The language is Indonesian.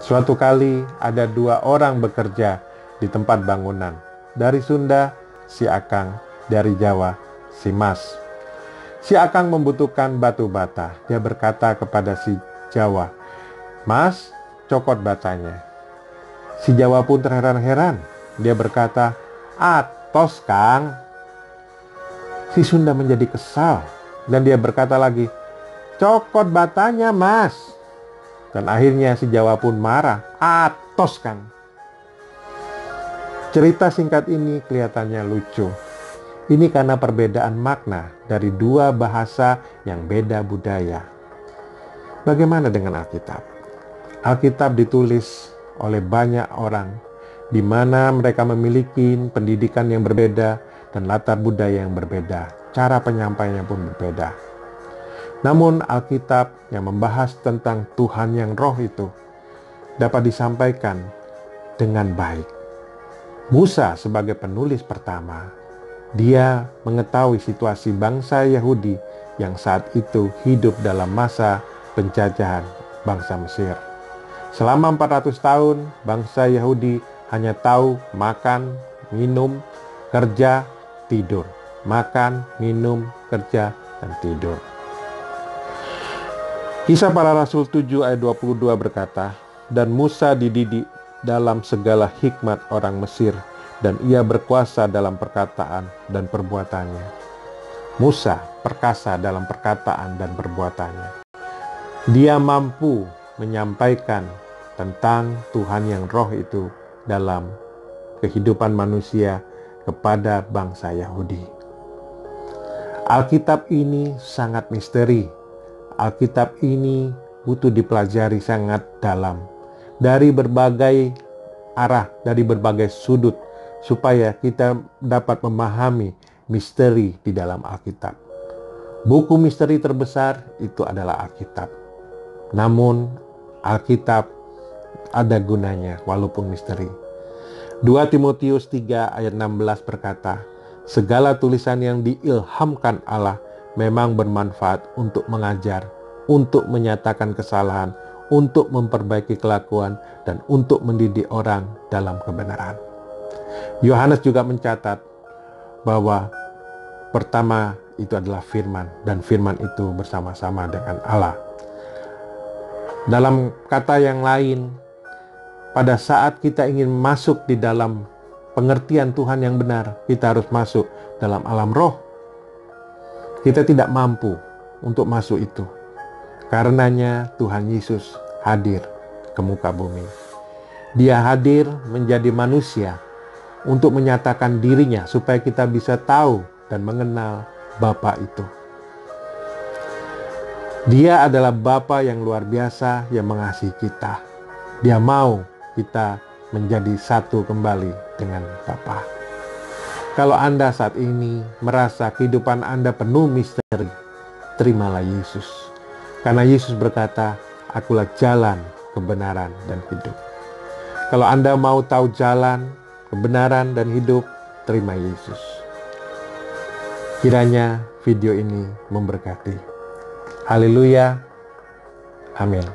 Suatu kali ada 2 orang bekerja di tempat bangunan. Dari Sunda, si Akang. Dari Jawa, si Mas. Si Akang membutuhkan batu bata. Dia berkata kepada si Jawa, "Mas, cokot batanya." Si Jawa pun terheran-heran. Dia berkata, "Atos, Kang." Si Sunda menjadi kesal dan dia berkata lagi, "Cokot batanya, Mas." Dan akhirnya si Jawa pun marah, "Atos, Kang." Cerita singkat ini kelihatannya lucu. Ini karena perbedaan makna dari 2 bahasa yang beda budaya. Bagaimana dengan Alkitab? Alkitab ditulis oleh banyak orang, di mana mereka memiliki pendidikan yang berbeda dan latar budaya yang berbeda. Cara penyampaiannya pun berbeda. Namun Alkitab yang membahas tentang Tuhan yang roh itu dapat disampaikan dengan baik. Musa sebagai penulis pertama, dia mengetahui situasi bangsa Yahudi yang saat itu hidup dalam masa penjajahan bangsa Mesir. Selama 400 tahun, bangsa Yahudi hanya tahu makan, minum, kerja, tidur. Makan, minum, kerja, dan tidur. Kisah Para Rasul 7 ayat 22 berkata, "Dan Musa dididik dalam segala hikmat orang Mesir, dan ia berkuasa dalam perkataan dan perbuatannya." Musa perkasa dalam perkataan dan perbuatannya. Dia mampu menyampaikan tentang Tuhan yang roh itu dalam kehidupan manusia kepada bangsa Yahudi. Alkitab ini sangat misteri. Alkitab ini butuh dipelajari sangat dalam dari berbagai arah, dari berbagai sudut, supaya kita dapat memahami misteri di dalam Alkitab. Buku misteri terbesar itu adalah Alkitab. Namun Alkitab ada gunanya walaupun misteri. 2 Timotius 3 ayat 16 berkata, "Segala tulisan yang diilhamkan Allah memang bermanfaat untuk mengajar, untuk menyatakan kesalahan, untuk memperbaiki kelakuan, dan untuk mendidik orang dalam kebenaran." Yohanes juga mencatat bahwa pertama itu adalah firman, dan firman itu bersama-sama dengan Allah. Dalam kata yang lain, pada saat kita ingin masuk di dalam pengertian Tuhan yang benar, kita harus masuk dalam alam roh. Kita tidak mampu untuk masuk itu. Karenanya Tuhan Yesus hadir ke muka bumi. Dia hadir menjadi manusia untuk menyatakan dirinya supaya kita bisa tahu dan mengenal Bapa itu. Dia adalah Bapa yang luar biasa yang mengasihi kita. Dia mau kita menjadi satu kembali dengan Bapa. Kalau Anda saat ini merasa kehidupan Anda penuh misteri, terimalah Yesus. Karena Yesus berkata, "Akulah jalan, kebenaran, dan hidup." Kalau Anda mau tahu jalan, kebenaran, dan hidup, terima Yesus. Kiranya video ini memberkati. Haleluya. Amin.